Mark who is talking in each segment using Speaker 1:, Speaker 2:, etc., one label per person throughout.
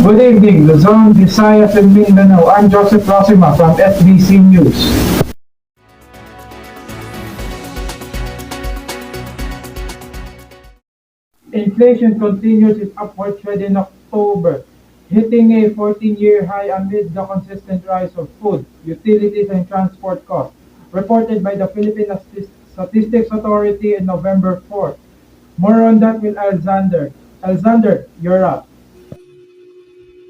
Speaker 1: Good evening, Luzon, Visayas, and Mindanao. I'm Joseph Rosima from SBC News. Inflation continues its upward trend in October, hitting a 14-year high amid the consistent rise of food, utilities, and transport costs, reported by the Philippine Statistics Authority on November 4th. More on that with Ellzander. Ellzander, you're up.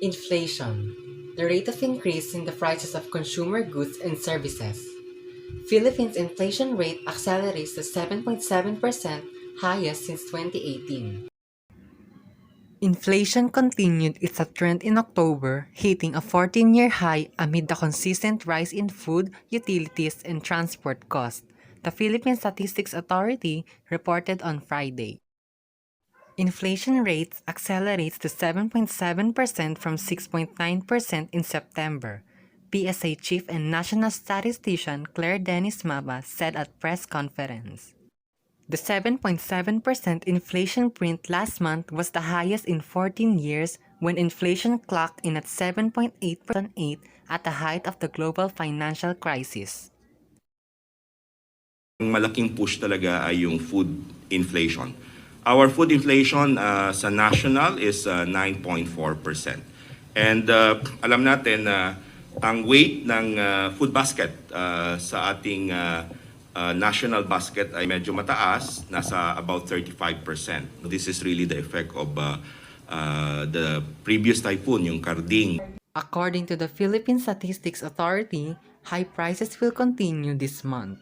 Speaker 2: Inflation, the rate of increase in the prices of consumer goods and services. Philippines' inflation rate accelerates to 7.7%, highest since 2018. Inflation continued its trend in October, hitting a 14-year high amid the consistent rise in food, utilities, and transport costs, the Philippine Statistics Authority reported on Friday. Inflation rates accelerates to 7.7% from 6.9% in September, PSA Chief and National Statistician Claire Dennis Maba said at press conference. The 7.7% inflation print last month was the highest in 14 years when inflation clocked in at 7.8% at the height of the global financial crisis.
Speaker 3: Ang malaking push talaga ay yung food inflation. Our food inflation sa national is 9.4%. And alam natin na ang weight ng food basket sa ating national basket ay medyo mataas, nasa about 35%. This is really the effect of the previous typhoon, yung Karding.
Speaker 2: According to the Philippine Statistics Authority, high prices will continue this month.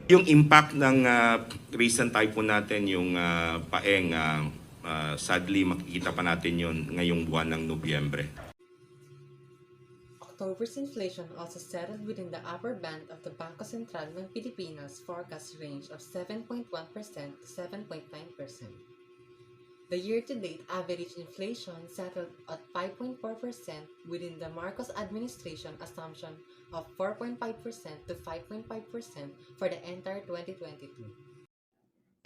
Speaker 3: Yung impact ng recent typhoon natin, yung Paeng, sadly makikita pa natin yun ngayong buwan ng Nobyembre.
Speaker 2: October's inflation also settled within the upper band of the Bangko Sentral ng Pilipinas forecast range of 7.1% to 7.9%. The year-to-date average inflation settled at 5.4% within the Marcos administration assumption of 4.5% to 5.5% for the entire 2022.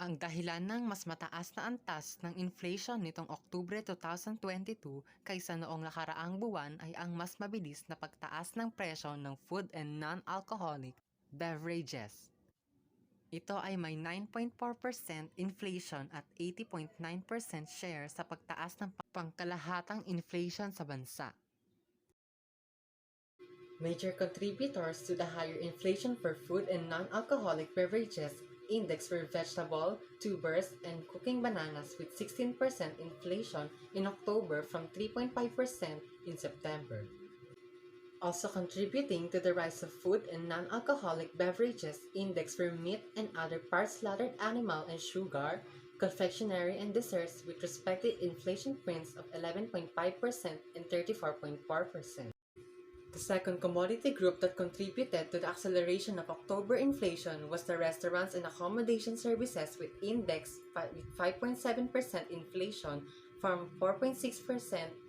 Speaker 2: Ang dahilan ng mas mataas na antas ng inflation nitong Oktubre 2022 kaysa noong nakaraang buwan ay ang mas mabilis na pagtaas ng presyo ng food and non-alcoholic beverages. Ito ay may 9.4% inflation at 80.9% share sa pagtaas ng pangkalahatang inflation sa bansa. Major contributors to the higher inflation for food and non-alcoholic beverages index were vegetable, tubers, and cooking bananas with 16% inflation in October from 3.5% in September. Also contributing to the rise of food and non-alcoholic beverages index were meat and other parts slaughtered animal and sugar, confectionery and desserts with respective inflation prints of 11.5% and 34.4%. The second commodity group that contributed to the acceleration of October inflation was the restaurants and accommodation services with index with 5.7% inflation from 4.6%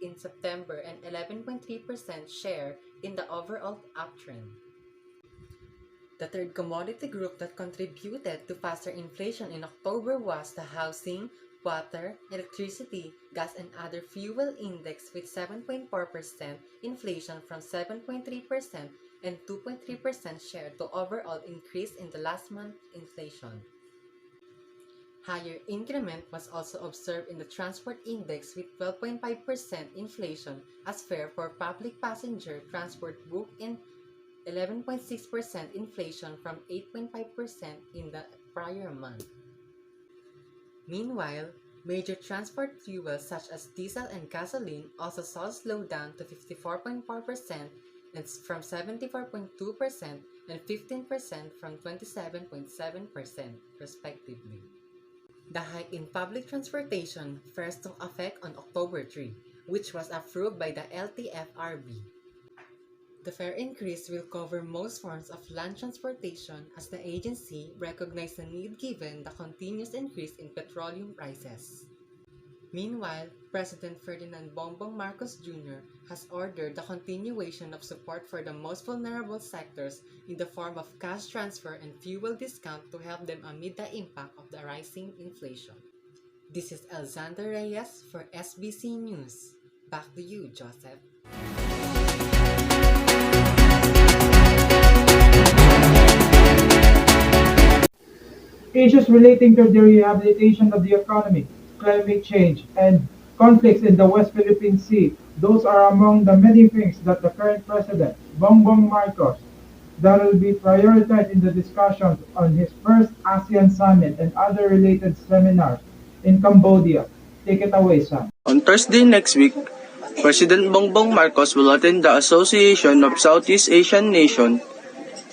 Speaker 2: in September and 11.3% share in the overall uptrend. The third commodity group that contributed to faster inflation in October was the housing, water, electricity, gas, and other fuel index with 7.4% inflation from 7.3% and 2.3% share to overall increase in the last month inflation. Higher increment was also observed in the transport index with 12.5% inflation as fare for public passenger transport booked in 11.6% inflation from 8.5% in the prior month. Meanwhile, major transport fuels such as diesel and gasoline also saw slowdown to 54.4% and from 74.2% and 15% from 27.7% respectively. The hike in public transportation first took effect on October 3, which was approved by the LTFRB. The fare increase will cover most forms of land transportation as the agency recognized the need given the continuous increase in petroleum prices. Meanwhile, President Ferdinand Bongbong Marcos Jr. has ordered the continuation of support for the most vulnerable sectors in the form of cash transfer and fuel discount to help them amid the impact of the rising inflation. This is Ellzander Reyes for SBC News. Back to you, Joseph.
Speaker 1: Issues relating to the rehabilitation of the economy, climate change, and conflicts in the West Philippine Sea. Those are among the many things that the current President, Bongbong Marcos, that will be prioritized in the discussions on his first ASEAN summit and other related seminars in Cambodia. Take it away, Sam.
Speaker 4: On Thursday next week, President Bongbong Marcos will attend the Association of Southeast Asian Nations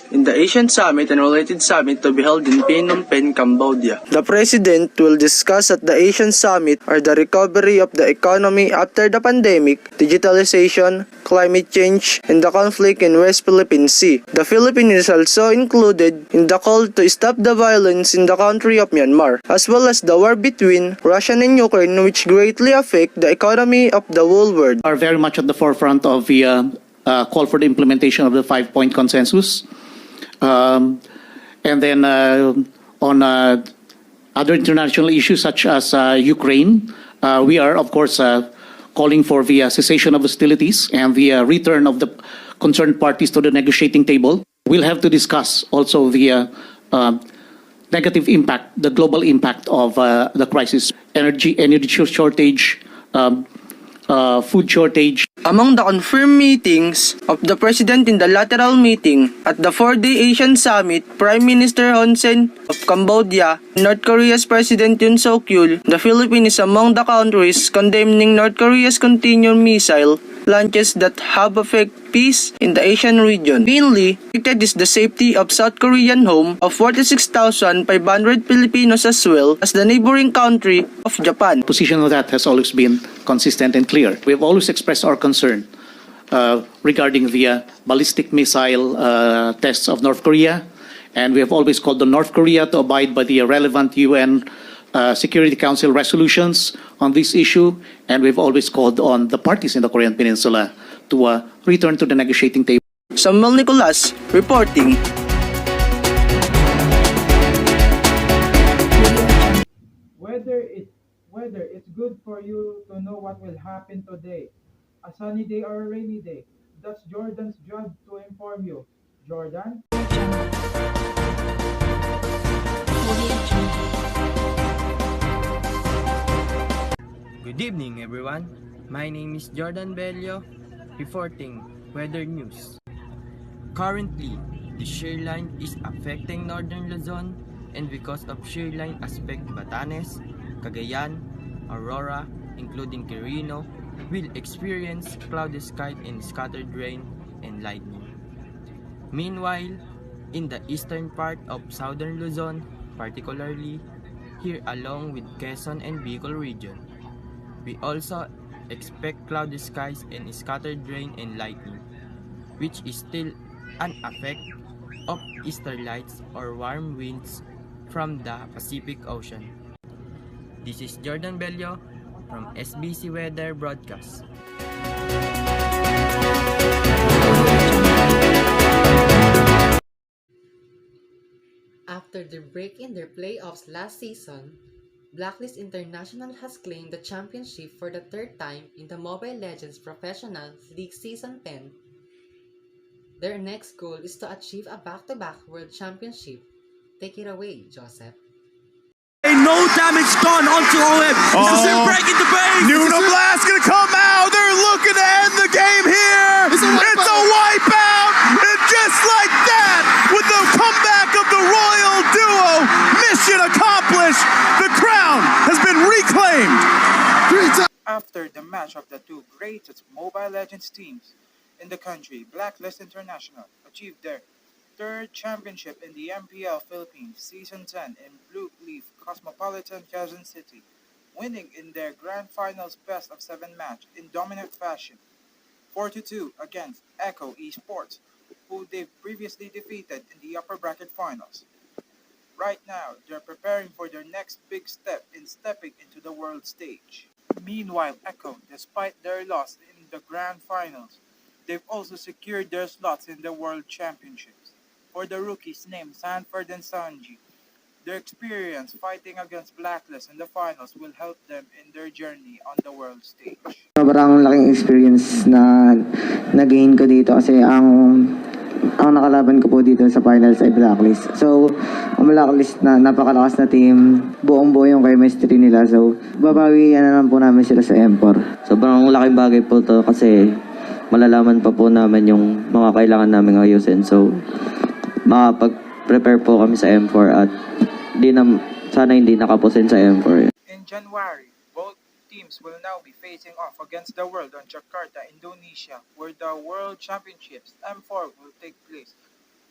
Speaker 4: in the Asian Summit and related summit to be held in Phnom Penh, Cambodia. The President will discuss at the Asian Summit are the recovery of the economy after the pandemic, digitalization, climate change, and the conflict in West Philippine Sea. The Philippines is also included in the call to stop the violence in the country of Myanmar, as well as the war between Russia and Ukraine, which greatly affect the economy of the whole world.
Speaker 5: Are very much at the forefront of the call for the implementation of the 5-point consensus. And then on other international issues such as Ukraine, we are, of course, calling for the cessation of hostilities and the return of the concerned parties to the negotiating table. We'll have to discuss also the negative impact, the global impact of the crisis, energy shortage, food shortage.
Speaker 4: Among the confirmed meetings of the President in the lateral meeting at the 4-day Asian Summit, Prime Minister Hun Sen of Cambodia, North Korea's President Yoon Suk-yeol, the Philippines is among the countries condemning North Korea's continued missile launches that have affected peace in the Asian region. Mainly, affected is the safety of South Korean home of 46,500 Filipinos as well as the neighboring country of Japan.
Speaker 5: Position of that has always been consistent and clear. We have always expressed our concern regarding the ballistic missile tests of North Korea, and we have always called on North Korea to abide by the relevant UN Security Council resolutions on this issue, and we've always called on the parties in the Korean Peninsula to return to the negotiating table.
Speaker 4: Samuel Nicolas reporting.
Speaker 1: Whether it's good for you to know what will happen today, a sunny day or a rainy day, that's Jordan's job to inform you. Jordan?
Speaker 6: Good evening, everyone. My name is Jordan Bello, reporting weather news. Currently, the shear line is affecting northern Luzon, and because of shear line affect Batanes, Cagayan, Aurora, including Quirino, will experience cloudy sky and scattered rain and lightning. Meanwhile, in the eastern part of southern Luzon, particularly here along with Quezon and Bicol region, we also expect cloudy skies and scattered rain and lightning, which is still an effect of easter lights or warm winds from the Pacific Ocean. This is Jordan Bello from SBC Weather Broadcast.
Speaker 2: After the break in their playoffs last season, Blacklist International has claimed the championship for the third time in the Mobile Legends Professional League Season 10. Their next goal is to achieve a back-to-back World Championship. Take it away, Joseph.
Speaker 7: No damage done onto OM. This is him breaking the base.
Speaker 8: Nuno Blast gonna come out. They're looking to end the game here. It's a wipeout. And just like that, with the comeback of the Royal Duo, mission accomplished. The crown has been reclaimed.
Speaker 9: After the match of the two greatest Mobile Legends teams in the country, Blacklist International achieved their third championship in the MPL Philippines Season 10 in Blue Leaf Cosmopolitan Quezon City, winning in their Grand Finals Best of 7 match in dominant fashion, 4-2 against Echo Esports, who they've previously defeated in the upper bracket finals. Right now, they're preparing for their next big step in stepping into the world stage. Meanwhile, Echo, despite their loss in the Grand Finals, they've also secured their slots in the World Championships. For the rookies named Sanford and Sanji, Their experience fighting against Blacklist in the finals will help them in their journey on the world stage.
Speaker 10: Sobrang laking experience na na-gain ko dito kasi ang nakalaban ko po dito sa finals ay Blacklist. So, ang Blacklist na napakalakas na team, buong-buo yung chemistry nila. So, babawian na lang po namin sila sa M4.
Speaker 11: Sobrang laking bagay po to kasi malalaman pa po namin yung mga kailangan namin ayusin. So, makapag-prepare po kami sa M4 at sana hindi nakapusin sa M4.
Speaker 9: In January, both teams will now be facing off against the world on Jakarta, Indonesia, where the World Championships M4 will take place.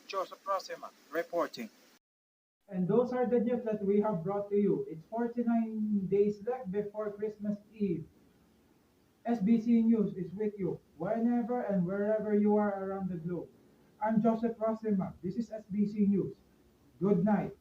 Speaker 9: Joseph Rosima reporting.
Speaker 1: And those are the news that we have brought to you. It's 49 days left before Christmas Eve. SBC News is with you whenever and wherever you are around the globe. I'm Joseph Rosima. This is SBC News. Good night.